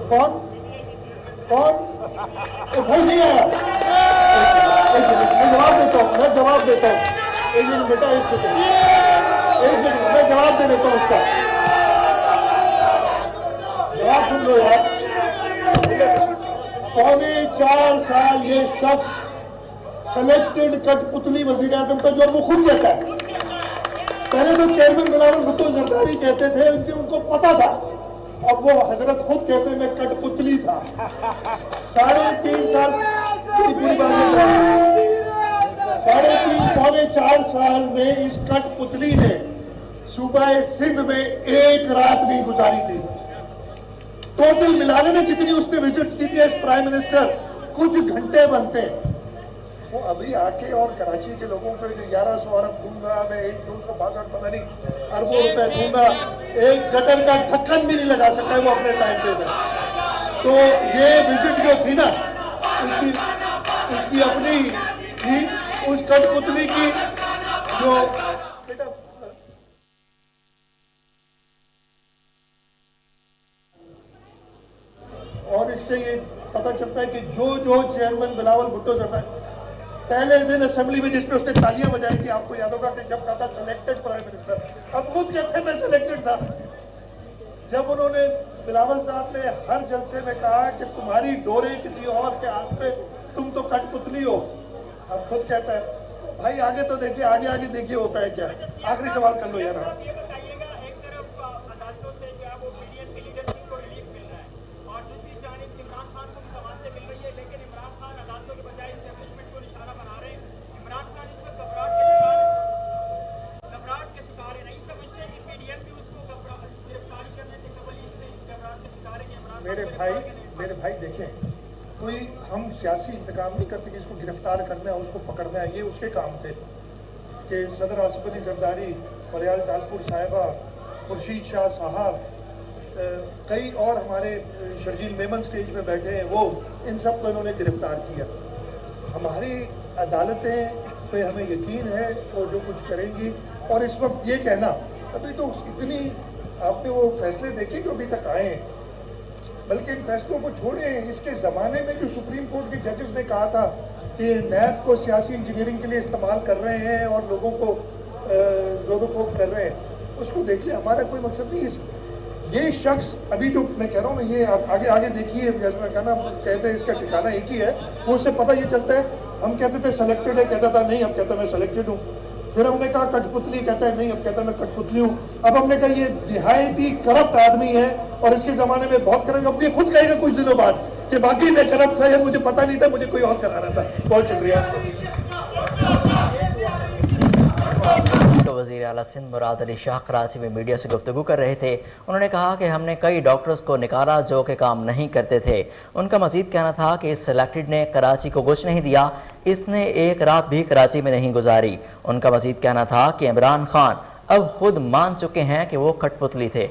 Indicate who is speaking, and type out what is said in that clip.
Speaker 1: कौन कौन भाई नहीं आया? मैं जवाब देता हूँ एक मिनट बेटा, एक सेकंड मैं जवाब दे देता हूँ उसका। जवाब सुन लो यार। 4.25 साल ये शख्स सेलेक्टेड कठपुतली वजीर आजम का, जो वो खुद कहता है। पहले तो चेयरमैन बिलावल भुट्टो जरदारी कहते थे, उनको पता था। अब वो हजरत खुद कहते मैं कठपुतली था। 3.5 साल पूरी बात है। 3.5 पौने 4 साल में इस कठपुतली ने सूबा सिंध में एक रात नहीं गुजारी थी। टोटल मिलाने में जितनी उसने विजिट्स की थी एज प्राइम मिनिस्टर, कुछ घंटे बनते। वो अभी आके और कराची के लोगों को जो 1100 अरब दूंगा मैं, 262 पता नहीं अरबों रुपए दूंगा, एक गटर का ढक्कन भी नहीं लगा सका है वो अपने टाइम पे। तो ये विजिट जो थी ना, उसकी अपनी थी, उस कठपुतली की जो बेटा। और इससे ये पता चलता है कि जो चेयरमैन बिलावल भुट्टो जरदारी पहले दिन असेंबली में जिसमें उसने तालियां बजाई थी, आपको याद होगा कि जब कहा था सिलेक्टेड प्राइम मिनिस्टर, अब खुद कहते मैं सिलेक्टेड था। जब उन्होंने बिलावल साहब ने हर जलसे में कहा कि तुम्हारी डोरे किसी और के हाथ में, तुम तो कठपुतली हो, अब खुद कहता है भाई आगे तो देखिए, आगे देखिए होता है क्या। आखिरी सवाल कर लो यार। मेरे भाई देखें, कोई हम सियासी इंतकाम नहीं करते कि इसको गिरफ्तार करना है, उसको पकड़ना है। ये उसके काम थे कि सदर आसिफ अली जरदारी, फरियाल तालपुर साहिबा, खुर्शीद शाह साहब, कई और हमारे शर्जील मेमन स्टेज पे बैठे हैं, वो इन सब को इन्होंने गिरफ्तार किया। हमारी अदालतें पे हमें यकीन है वो जो कुछ करेंगी। और इस वक्त ये कहना, अभी तो इतनी आपने वो फैसले देखे जो अभी तक आए हैं, बल्कि इन फैसलों को छोड़ें। इसके ज़माने में जो सुप्रीम कोर्ट के जजेस ने कहा था कि नैब को सियासी इंजीनियरिंग के लिए इस्तेमाल कर रहे हैं और लोगों को जोरों कर रहे हैं, उसको देख लें। हमारा कोई मकसद नहीं। ये शख्स अभी जो मैं कह रहा हूँ ना, ये आगे देखिए, जैसे मैं कहना कहते हैं इसका ठिकाना एक ही है, वो उससे पता ये चलता है। हम कहते थे सेलेक्टेड है, कहता था नहीं, अब कहता मैं सेलेक्टेड हूँ। फिर हमने कहा कठपुतली, कहता है नहीं, अब कहता मैं कठपुतली हूँ। अब हमने कहा ये निहायती करप्ट आदमी है और इसके ज़माने में बहुत करप्ट। अब ये खुद कहेगा कुछ दिनों बाद कि बाकी मैं करप्ट था यार, मुझे पता नहीं था, मुझे कोई और करा रहा था। बहुत शुक्रिया।
Speaker 2: वज़ीर आला सिंध मुराद अली शाह कराची में मीडिया से गुफ्तगू कर रहे थे। उन्होंने कहा कि हमने कई डॉक्टर्स को निकाला जो कि काम नहीं करते थे। उनका मजीद कहना था कि इस सेलेक्टेड ने कराची को कुछ नहीं दिया, इसने एक रात भी कराची में नहीं गुजारी। उनका मजीद कहना था कि इमरान खान अब खुद मान चुके हैं कि वो कठपुतली थे।